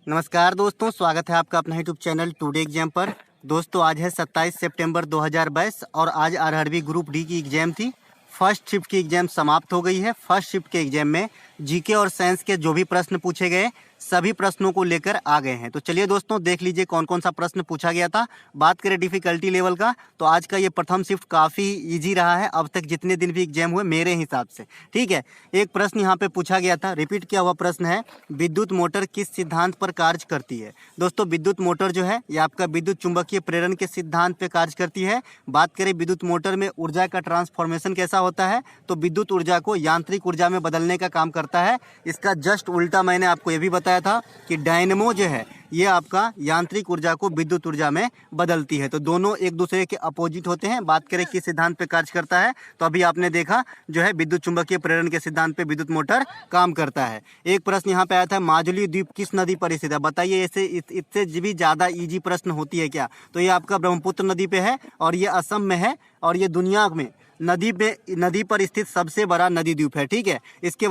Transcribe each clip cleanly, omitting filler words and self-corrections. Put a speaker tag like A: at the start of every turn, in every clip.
A: नमस्कार दोस्तों, स्वागत है आपका अपना यूट्यूब चैनल टुडे एग्जाम पर। दोस्तों आज है 27 सितंबर 2022 और आज आरआरबी ग्रुप डी की एग्जाम थी। फर्स्ट शिफ्ट की एग्जाम समाप्त हो गई है। फर्स्ट शिफ्ट के एग्जाम में जीके और साइंस के जो भी प्रश्न पूछे गए सभी प्रश्नों को लेकर आ गए हैं। तो चलिए दोस्तों देख लीजिए कौन कौन सा प्रश्न पूछा गया था। बात करें डिफिकल्टी लेवल का तो आज का ये प्रथम शिफ्ट काफ़ी इजी रहा है अब तक जितने दिन भी एग्जाम हुए मेरे हिसाब से। ठीक है, एक प्रश्न यहाँ पे पूछा गया था, रिपीट किया हुआ प्रश्न है, विद्युत मोटर किस सिद्धांत पर कार्य करती है। दोस्तों विद्युत मोटर जो है ये आपका विद्युत चुंबकीय प्रेरण के सिद्धांत पे कार्य करती है। बात करें विद्युत मोटर में ऊर्जा का ट्रांसफॉर्मेशन कैसा होता है तो विद्युत ऊर्जा को यांत्रिक ऊर्जा में बदलने का काम करता है। इसका जस्ट उल्टा मैंने आपको ये भी बताया था कि डायनेमो जो है ये आपका यांत्रिक ऊर्जा को विद्युत ऊर्जा में बदलती है। तो दोनों एक दूसरे के अपोजिट होते हैं। बात करें किस सिद्धांत पे कार्य करता है तो अभी आपने देखा जो है विद्युत चुंबकीय प्रेरण के सिद्धांत पे विद्युत मोटर काम करता है। एक प्रश्न यहाँ पे आया था, माजुली द्वीप किस नदी पर स्थित है। बताइए ऐसे इससे भी ज्यादा इजी प्रश्न होती है क्या। तो ये आपका ब्रह्मपुत्र नदी पे है और ये असम में है और ये दुनिया में नदी पर स्थित सबसे बड़ा नदी द्वीप है। ठीक है, इसके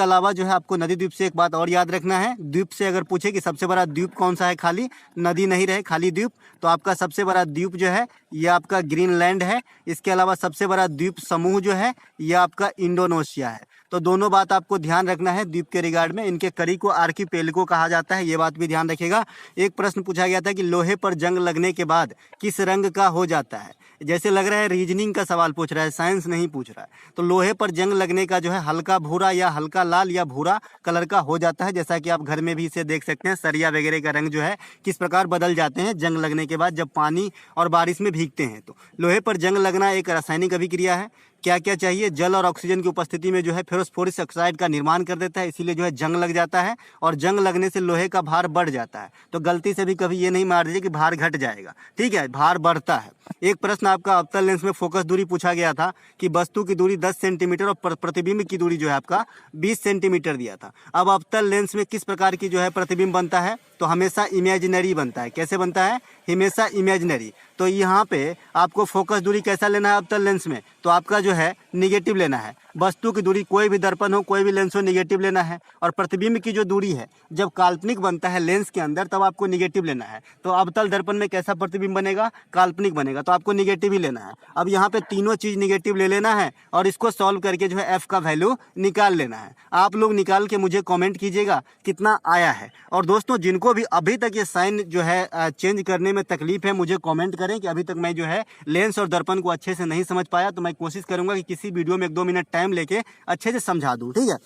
A: अलावा जो है आपको नदी द्वीप से एक बात और याद रखना है। द्वीप से अगर पूछे कि सबसे बड़ा द्वीप कौन सा है, खाली नदी नहीं रहे खाली द्वीप, तो आपका सबसे बड़ा द्वीप जो है ये आपका ग्रीनलैंड है। इसके अलावा सबसे बड़ा द्वीप समूह जो है ये आपका इंडोनेशिया है। तो दोनों बात आपको ध्यान रखना है द्वीप के रिगार्ड में। इनके कड़ी को आर्कीपेलागो कहा जाता है, ये बात भी ध्यान रखिएगा। एक प्रश्न पूछा गया था कि लोहे पर जंग लगने के बाद किस रंग का हो जाता है। जैसे लग रहा है रीजनिंग का सवाल पूछ रहा है, साइंस नहीं पूछ रहा है। तो लोहे पर जंग लगने का जो है हल्का भूरा या हल्का लाल या भूरा कलर का हो जाता है। जैसा कि आप घर में भी इसे देख सकते हैं, सरिया वगैरह का रंग जो है किस प्रकार बदल जाते हैं जंग लगने के बाद जब पानी और बारिश में भीगते हैं। तो लोहे पर जंग लगना एक रासायनिक अभिक्रिया है। क्या क्या चाहिए, जल और ऑक्सीजन की उपस्थिति में जो है फेरोस्फोरिक ऑक्साइड का निर्माण कर देता है, इसीलिए जो है जंग लग जाता है और जंग लगने से लोहे का भार बढ़ जाता है। तो गलती से भी कभी ये नहीं मार दीजिए कि भार घट जाएगा। ठीक है, भार बढ़ता है। एक प्रश्न आपका अवतल लेंस में फोकस दूरी पूछा गया था कि वस्तु की दूरी 10 सेंटीमीटर और प्रतिबिंब की दूरी जो है आपका 20 सेंटीमीटर दिया था। अब अवतल लेंस में किस प्रकार की जो है प्रतिबिंब बनता है तो हमेशा इमेजिनरी बनता है। कैसे बनता है, हमेशा इमेजिनरी। तो यहाँ पे आपको फोकस दूरी कैसा लेना है अवतल लेंस में तो आपका जो है निगेटिव लेना है। वस्तु की दूरी कोई भी दर्पण हो कोई भी लेंस हो निगेटिव लेना है। और प्रतिबिंब की जो दूरी है जब काल्पनिक बनता है लेंस के अंदर तब आपको निगेटिव लेना है। तो अवतल दर्पण में कैसा प्रतिबिंब बनेगा, काल्पनिक बनेगा, तो आपको निगेटिव ही लेना है। अब यहाँ पे तीनों चीज निगेटिव ले लेना है और इसको सॉल्व करके जो है एफ का वैल्यू निकाल लेना है। आप लोग निकाल के मुझे कॉमेंट कीजिएगा कितना आया है। और दोस्तों जिनको भी अभी तक ये साइन जो है चेंज करने में तकलीफ है मुझे कॉमेंट करें कि अभी तक मैं जो है लेंस और दर्पण को अच्छे से नहीं समझ पाया, तो मैं कोशिश करूंगा कि किसी वीडियो में 1-2 मिनट टाइम लेके अच्छे से समझा दूं। ठीक है,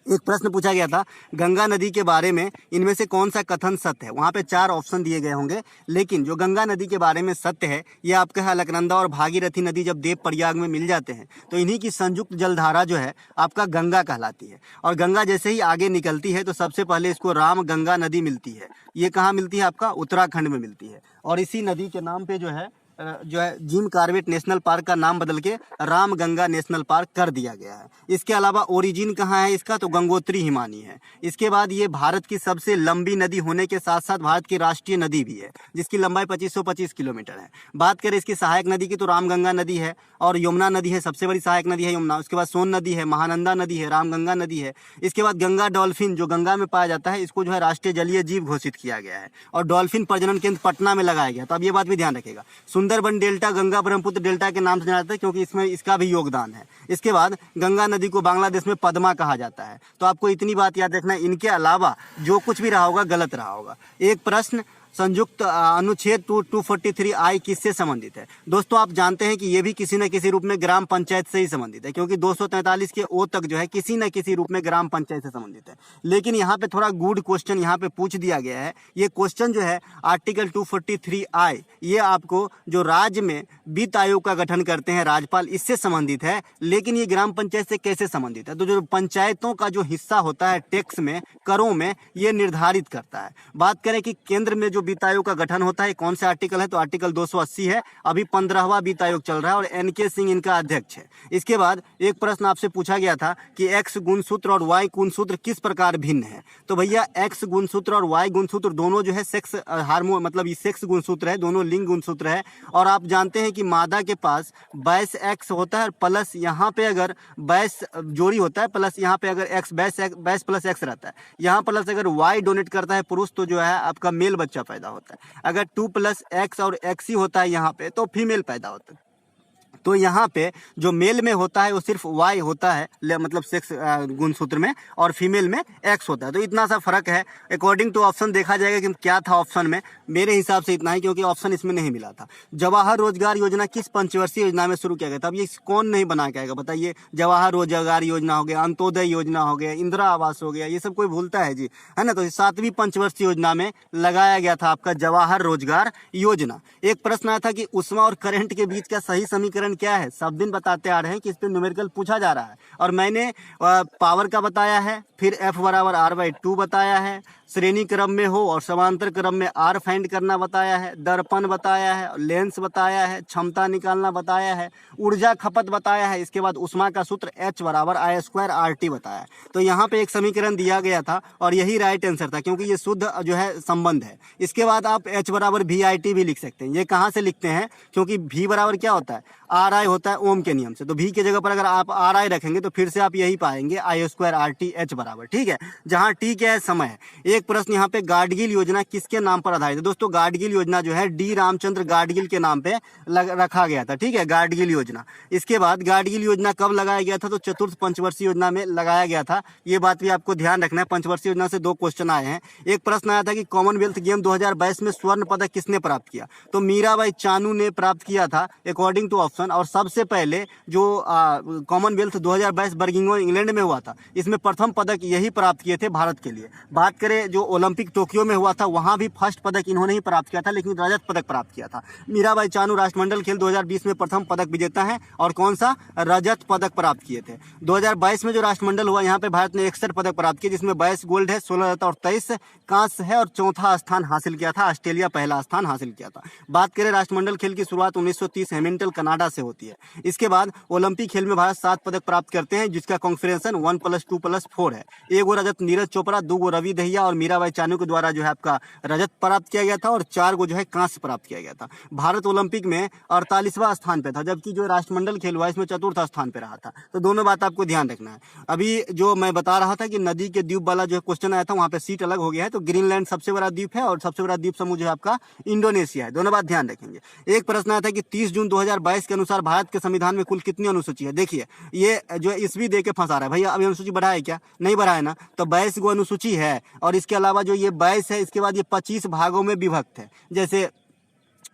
A: एक प्रश्न पूछा गया था गंगा नदी के बारे में इनमें से कौन सा कथन सत्य है। वहां पे 4 ऑप्शन दिए गए होंगे, लेकिन जो गंगा नदी के बारे में सत्य है ये आपका है अलकनंदा और भागीरथी नदी जब देव प्रयाग में मिल जाते हैं तो इन्हीं की संयुक्त जलधारा जो है आपका गंगा कहलाती है। और गंगा जैसे ही आगे निकलती है तो सबसे पहले इसको राम गंगा नदी मिलती है। ये कहाँ मिलती है, आपका उत्तराखंड में मिलती है। और इसी नदी के नाम पे जो है जिम कॉर्बेट नेशनल पार्क का नाम बदल के राम गंगा नेशनल पार्क कर दिया गया है। इसके अलावा ओरिजिन कहाँ है इसका तो गंगोत्री हिमानी है। इसके बाद ये भारत की सबसे लंबी नदी होने के साथ साथ भारत की राष्ट्रीय नदी भी है जिसकी लंबाई 2525 किलोमीटर है। बात करें इसकी सहायक नदी की तो रामगंगा नदी है और यमुना नदी है, सबसे बड़ी सहायक नदी है यमुना। उसके बाद सोन नदी है, महानंदा नदी है, रामगंगा नदी है। इसके बाद गंगा डॉल्फिन जो गंगा में पाया जाता है इसको जो है राष्ट्रीय जलीय जीव घोषित किया गया है और डॉल्फिन प्रजनन केंद्र पटना में लगाया गया। तो अब ये बात भी ध्यान रखेगा। सुंदरबन डेल्टा गंगा ब्रह्मपुत्र डेल्टा के नाम से जाना जाता है क्योंकि इसमें इसका भी योगदान है। इसके बाद गंगा नदी को बांग्लादेश में पद्मा कहा जाता है। तो आपको इतनी बात याद रखना है, इनके अलावा जो कुछ भी रहा होगा गलत रहा होगा। एक प्रश्न, संयुक्त अनुच्छेद 243I किससे संबंधित है। दोस्तों आप जानते हैं कि ये भी किसी न किसी रूप में ग्राम पंचायत से ही संबंधित है क्योंकि 243 के ओ तक जो है किसी न किसी रूप में ग्राम पंचायत से संबंधित है। लेकिन यहाँ पे थोड़ा गुड क्वेश्चन यहाँ पे पूछ दिया गया है। ये क्वेश्चन जो है आर्टिकल 243I ये आपको जो राज्य में वित्त आयोग का गठन करते हैं राज्यपाल इससे संबंधित है, लेकिन ये ग्राम पंचायत से कैसे संबंधित है। तो जो पंचायतों का जो हिस्सा होता है टैक्स में करों में ये निर्धारित करता है। बात करें कि केंद्र में जो वित्त आयोग का गठन होता है। कौन से आर्टिकल है? तो आर्टिकल 280 है। अभी 15वां वित्त आयोग चल रहा है और NK सिंह इनका अध्यक्ष है। इसके बाद एक प्रश्न आपसे पूछा गया था कि X गुणसूत्र और Y गुणसूत्र किस प्रकार भिन्न है। तो भैया X गुणसूत्र और Y गुणसूत्र दोनों जो है सेक्स हार्मोन, मतलब ये सेक्स गुणसूत्र है, दोनों लिंग गुणसूत्र है। और आप जानते हैं कि मादा के पास 22 X होता है प्लस यहाँ पे अगर 22 जोड़ी होता है, प्लस यहाँ पे अगर X 22 प्लस X रहता है, यहाँ प्लस अगर Y डोनेट करता है पुरुष तो जो है आपका मेल बच्चा पैदा होता है। अगर 2 प्लस X और X ही होता है यहाँ पे तो फीमेल पैदा होता है। तो यहाँ पे जो मेल में होता है वो सिर्फ Y होता है, मतलब सेक्स गुणसूत्र में, और फीमेल में X होता है। तो इतना सा फर्क है। अकॉर्डिंग टू ऑप्शन देखा जाएगा कि क्या था ऑप्शन में, मेरे हिसाब से इतना ही, क्योंकि ऑप्शन इसमें नहीं मिला था। जवाहर रोजगार योजना किस पंचवर्षीय योजना में शुरू किया गया था? अब ये कौन नहीं बना के आएगा बताइए। जवाहर रोजगार योजना हो गया, अंत्योदय योजना हो गया, इंदिरा आवास हो गया, ये सब कोई भूलता है जी, है ना। तो 7वीं पंचवर्षीय योजना में लगाया गया था आपका जवाहर रोजगार योजना। एक प्रश्न आया था कि ऊष्मा और करंट के बीच का सही समीकरण क्या है? सब दिन बताते आ रहे हैं कि इस पे न्यूमेरिकल पूछा जा रहा है, और मैंने पावर का बताया है, फिर F बराबर R/2 बताया है, श्रेणी क्रम में हो और समांतर क्रम में R फाइंड करना बताया है, दर्पण बताया है, लेंस बताया है, क्षमता निकालना बताया है, ऊर्जा खपत बताया है। इसके बाद ऊष्मा का सूत्र H बराबर I²RT बताया है। तो यहाँ पे एक समीकरण दिया गया था और यही राइट आंसर था, क्योंकि ये शुद्ध जो है संबंध है। इसके बाद आप H बराबर VIT भी लिख सकते हैं। ये कहाँ से लिखते हैं? क्योंकि V बराबर क्या होता है? RI होता है ओम के नियम से। तो V की जगह पर अगर आप RI रखेंगे तो फिर से आप यही पाएंगे I²RT H बराबर, ठीक है। जहाँ T क्या है? समय है। एक प्रश्न यहाँ पे, गाडगिल योजना किसके नाम पर आधारित है? दोस्तों गाडगिल योजना जो है D रामचंद्र गाडगिल के नाम पे रखा गया था, ठीक है, गाडगिल योजना। इसके बाद गाडगिल योजना कब लगाया गया था? तो चतुर्थ पंचवर्षीय योजना में लगाया गया था। ये बात भी आपको ध्यान रखना है। पंचवर्षीय योजना से 2 क्वेश्चन आए हैं। एक प्रश्न आया था कि कॉमनवेल्थ गेम 2022 में स्वर्ण पदक किसने प्राप्त किया? तो मीराबाई चानू ने प्राप्त किया था अकॉर्डिंग टू ऑप्शन। और सबसे पहले जो कॉमनवेल्थ 2022 बर्मिंघम इंग्लैंड में हुआ था, इसमें प्रथम पदक यही प्राप्त किए थे भारत के लिए। बात करें जो ओलंपिक टोक्यो में हुआ था, वहां भी फर्स्ट पदक इन्होंने ही प्राप्त किया था, लेकिन रजत पदक प्राप्त किया था। मीराबाई चानू राष्ट्रमंडल खेल 2020 में प्रथम पदक विजेता है, और कौन सा? रजत पदक प्राप्त किए थे। 2022 में जो राष्ट्रमंडल हुआ, यहाँ पे भारत ने 61 पदक प्राप्त किए, जिसमें 22 गोल्ड है, 16 रजत और 23 कांस्य है, और चौथा स्थान हासिल किया था। ऑस्ट्रेलिया पहला स्थान हासिल किया था। बात करें राष्ट्रमंडल खेल की शुरुआत 1930 हैमिल्टन कनाडा से होती है। इसके बाद ओलंपिक खेल में भारत 7 पदक प्राप्त करते हैं, जिसका कॉन्फिगरेशन 1+2+4 है। 1 गो रजत नीरज चोपड़ा, 2 गो रवि दहिया और मीराबाई चानू के द्वारा जो है आपका रजत प्राप्त किया गया था, और 4 गो जो है कांस्य प्राप्त किया गया था। भारत ओलंपिक में 48वां स्थान पे था, जबकि जो राष्ट्रमंडल खेल हुआ इसमें 4th स्थान पे रहा था। तो दोनों बात आपको ध्यान रखना है। अभी जो मैं बता रहा था कि नदी के द्वीप वाला जो क्वेश्चन आया था, वहां पे सीट अलग हो गया है। तो ग्रीनलैंड सबसे बड़ा द्वीप है, और सबसे बड़ा द्वीप समूह जो है आपका इंडोनेशिया है। दोनों बात ध्यान रखेंगे। एक प्रश्न आया था कि 30 जून 2022 के अनुसार भारत के संविधान में कुल कितनी अनुसूची है? देखिए ये जो ईस्वी दे के फंसा रहा है भैया। अभी अनुसूची बढ़ा है क्या? नहीं बढ़ा है ना। तो 22 गो अनुसूची है, और इसके अलावा जो ये 22 है, इसके बाद ये 25 भागों में विभक्त है। जैसे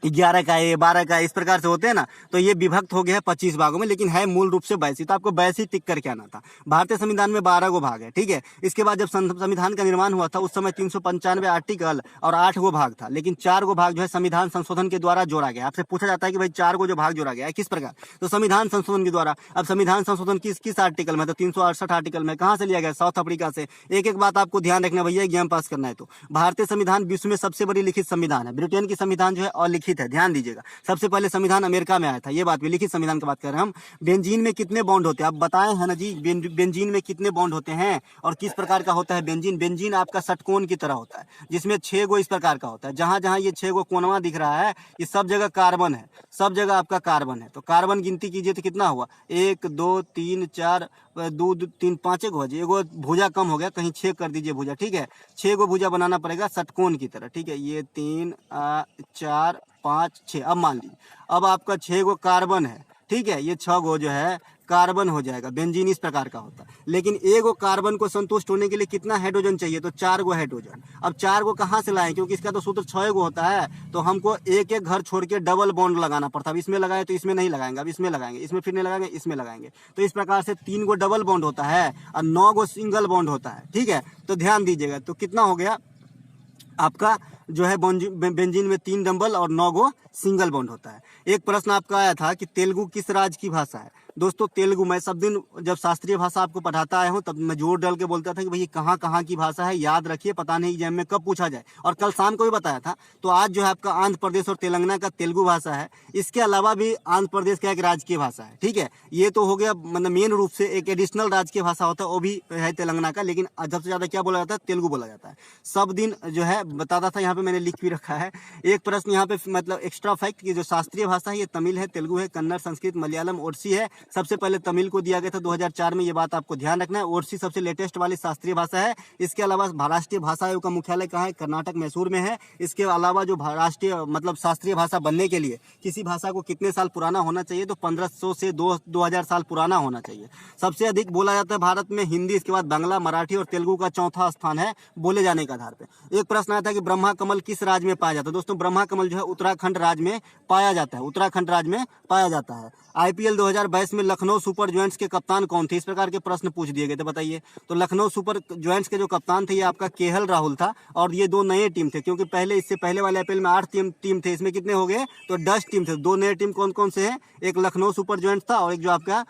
A: 11 का है, 12 का है, इस प्रकार से होते हैं ना। तो ये विभक्त हो गया है 25 भागों में, लेकिन है मूल रूप से 82। तो आपको 82 टिक करके आना था। भारतीय संविधान में 12 गो भाग है, ठीक है। इसके बाद जब संविधान का निर्माण हुआ था, उस समय 395 आर्टिकल और 8 गो भाग था, लेकिन 4 गो भाग जो है संविधान संशोधन के द्वारा जोड़ा गया। आपसे पूछा जाता है कि भाई 4 गो जो भाग जोड़ा गया है किस प्रकार? तो संविधान संशोधन के द्वारा। अब संविधान संशोधन किस आर्टिकल में? तो 368 आर्टिकल में। कहाँ से लिया गया? साउथ अफ्रीका से। एक एक बात आपको ध्यान रखना भैया, एग्जाम पास करना है तो। भारतीय संविधान विश्व में सबसे बड़ी लिखित संविधान है। ब्रिटेन की संविधान जो है अलिखित है, ध्यान दीजिएगा। सबसे पहले संविधान अमेरिका में आया था, ये बात भी। लिखित संविधान की बात कर रहे हैं हम। बेंजीन में कितने बॉन्ड होते हैं? आप बताए हैं ना जी, बेंजीन में कितने बॉन्ड होते हैं और किस प्रकार का होता है बेंजीन? बेंजीन आपका षटकोण की तरह होता है, जिसमें 6 गो इस प्रकार का होता है। जहां जहां ये 6 गो कोनवा दिख रहा है, ये सब जगह कार्बन है, सब जगह आपका कार्बन है। तो कार्बन गिनती कीजिए तो कितना हुआ? 1 2 3 4 2 3 5 गो। एगो भुजा कम हो गया, कहीं 6 कर दीजिए भुजा, ठीक है। 6 गो भुजा बनाना पड़ेगा षटकोण की तरह, ठीक है। ये 3 4 5 6। अब मान लीजिए अब आपका 6 गो कार्बन है, ठीक है। ये 6 गो जो है कार्बन हो जाएगा। बेंजीन इस प्रकार का होता है, लेकिन एक गो कार्बन को संतुष्ट होने के लिए कितना हाइड्रोजन चाहिए? तो 4 गो हाइड्रोजन। अब 4 गो कहाँ से लाएं? क्योंकि इसका तो सूत्र 6 गो होता है, तो हमको एक एक घर छोड़ के डबल बॉन्ड लगाना पड़ता है। अब इसमें लगाए तो इसमें नहीं लगाएंगे, अब इसमें लगाएंगे, इसमें फिर नहीं लगाएंगे, इसमें लगाएंगे। तो इस प्रकार से 3 गो डबल बॉन्ड होता है और 9 गो सिंगल बॉन्ड होता है, ठीक है। तो ध्यान दीजिएगा, तो कितना हो गया आपका जो है बेंजीन में 3 डबल और 9 गो सिंगल बॉन्ड होता है। एक प्रश्न आपका आया था कि तेलुगु किस राज्य की भाषा है? दोस्तों तेलुगु, मैं सब दिन जब शास्त्रीय भाषा आपको पढ़ाता आया हूँ तब मैं जोर डाल के बोलता था कि भाई कहाँ कहाँ की भाषा है, याद रखिए, पता नहीं एग्जाम में कब पूछा जाए। और कल शाम को भी बताया था। तो आज जो है आपका आंध्र प्रदेश और तेलंगाना का तेलुगु भाषा है। इसके अलावा भी आंध्र प्रदेश का एक राजकीय भाषा है, ठीक है। ये तो हो गया, मतलब मेन रूप से एक एडिशनल राजकीय भाषा होता है, वो भी है तेलंगाना का। लेकिन सबसे ज्यादा क्या बोला जाता है? तेलुगु बोला जाता है। सब दिन जो है बताता था, यहाँ पे मैंने लिख भी रखा है। एक प्रश्न यहाँ पे मतलब एक्स्ट्रा फैक्ट की जो शास्त्रीय भाषा है ये तमिल है, तेलुगु है, कन्नड़, संस्कृत, मलयालम, ओडिसी है। सबसे पहले तमिल को दिया गया था 2004 में, ये बात आपको ध्यान रखना है। ओडिसी सबसे लेटेस्ट वाली शास्त्रीय भाषा है। इसके अलावा राष्ट्रीय भाषा आयोग का मुख्यालय कहाँ है? कर्नाटक, मैसूर में है। इसके अलावा जो राष्ट्रीय मतलब शास्त्रीय भाषा बनने के लिए किसी भाषा को कितने साल पुराना होना चाहिए? तो 1500 से 2000 साल पुराना होना चाहिए। सबसे अधिक बोला जाता है भारत में हिंदी, इसके बाद बांग्ला, मराठी और तेलुगु का चौथा स्थान है बोले जाने के आधार पे। एक प्रश्न आया था कि ब्रह्मा कमल किस राज्य में पाया जाता है? दोस्तों ब्रह्मा कमल जो है उत्तराखंड राज्य में पाया जाता है, उत्तराखंड राज्य में पाया जाता है। आईपीएल 2022 में लखनऊ सुपर जायंट्स के कप्तान कौन थे? इस प्रकार के प्रश्न पूछ दिए गए थे, बताइए। तो लखनऊ सुपर जायंट्स के जो कप्तान थे ये आपका केएल राहुल था। और ये दो नए टीम थे, क्योंकि पहले इससे पहले वाले आईपीएल में 8 टीम थे, इसमें कितने हो गए? तो 10 टीम थे। दो नए टीम कौन कौन से हैं? एक लखनऊ सुपर जायंट्स था और एक जो आपका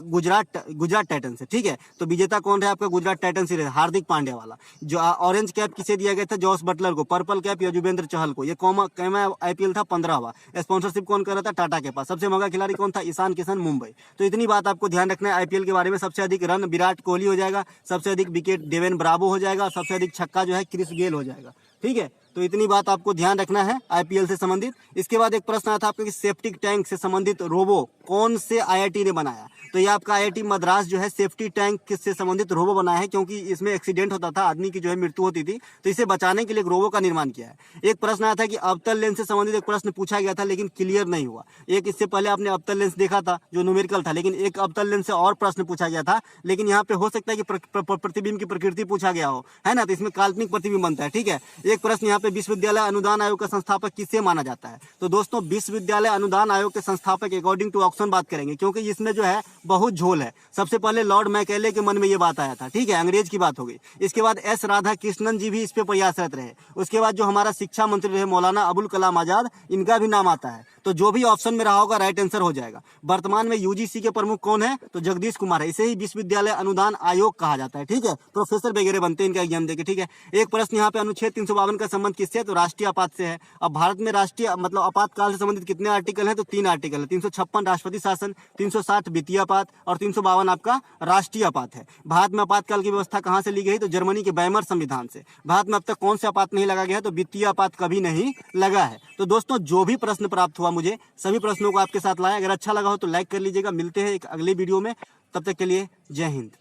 A: गुजरात टाइटंस है, ठीक है। तो विजेता कौन रहा? आपका गुजरात टाइटंस ही रहा, हार्दिक पांड्या वाला। जो ऑरेंज कैप किसे दिया गया था? जॉस बटलर को। पर्पल कैप युजवेंद्र चहल को। ये कैमा आईपीएल था 15वां। स्पॉन्सरशिप कौन कर रहा था? टाटा के पास। सबसे महंगा खिलाड़ी कौन था? ईशान किशन, मुंबई। तो इतनी बात आपको ध्यान रखना है आईपीएल के बारे में। सबसे अधिक रन विराट कोहली हो जाएगा, सबसे अधिक विकेट डेवन ब्रावो हो जाएगा, सबसे अधिक छक्का जो है क्रिस गेल हो जाएगा, ठीक है। तो इतनी बात आपको ध्यान रखना है आईपीएल से संबंधित। इसके बाद एक प्रश्न आया था आपका कि सेफ्टी टैंक से संबंधित रोबो कौन से आईआईटी ने बनाया? तो ये आपका आईआईटी मद्रास जो है सेफ्टी टैंक से संबंधित रोबो बनाया है, क्योंकि इसमें एक्सीडेंट होता था, आदमी की जो है मृत्यु होती थी, तो इसे बचाने के लिए एक रोबो का निर्माण किया है। एक प्रश्न आया था कि अवतल लेंस से संबंधित एक प्रश्न पूछा गया था लेकिन क्लियर नहीं हुआ। एक इससे पहले आपने अवतल लेंस देखा था जो न्यूमेरिकल था, लेकिन एक अवतल लेंस से और प्रश्न पूछा गया था। लेकिन यहाँ पे हो सकता है कि प्रतिबिंब की प्रकृति पूछा गया हो, है ना। तो इसमें काल्पनिक प्रतिबिंब बनता है, ठीक है। एक प्रश्न यहाँ पे विश्वविद्यालय अनुदान आयोग का संस्थापक किसे माना जाता है? तो दोस्तों विश्वविद्यालय अनुदान आयोग के संस्थापक अकॉर्डिंग टू ऑक्सन बात करेंगे, क्योंकि इसमें जो है बहुत झोल है। सबसे पहले लॉर्ड मैकेले के मन में ये बात आया था, ठीक है, अंग्रेज की बात हो गई। इसके बाद एस राधा कृष्णन जी भी इस पे प्रयासरत रहे। उसके बाद जो हमारा शिक्षा मंत्री रहे मौलाना अबुल कलाम आजाद, इनका भी नाम आता है। तो जो भी ऑप्शन में रहा होगा राइट आंसर हो जाएगा। वर्तमान में यूजीसी के प्रमुख कौन है? तो जगदीश कुमार है। इसे ही विश्वविद्यालय अनुदान आयोग कहा जाता है, ठीक है। प्रोफेसर वगैरह बनते हैं इनका एग्जाम देके, ठीक है। एक प्रश्न यहाँ पे अनुच्छेद 352 का संबंध किससे? तो राष्ट्रीय आपात से है। अब भारत में राष्ट्रीय मतलब आपातकाल से संबंधित कितने आर्टिकल हैं? तो 3 आर्टिकल है। 356 राष्ट्रपति शासन, 360 वित्तीय आपात और 352 आपका राष्ट्रीय आपात है। भारत में आपातकाल की व्यवस्था कहाँ से ली गई? तो जर्मनी के बैमर संविधान से। भारत में अब तक कौन से आपात नहीं लगा गया है? तो वित्तीय आपात कभी नहीं लगा है। तो दोस्तों जो भी प्रश्न प्राप्त हुआ मुझे, सभी प्रश्नों को आपके साथ लाया। अगर अच्छा लगा हो तो लाइक कर लीजिएगा। मिलते हैं एक अगले वीडियो में, तब तक के लिए जय हिंद।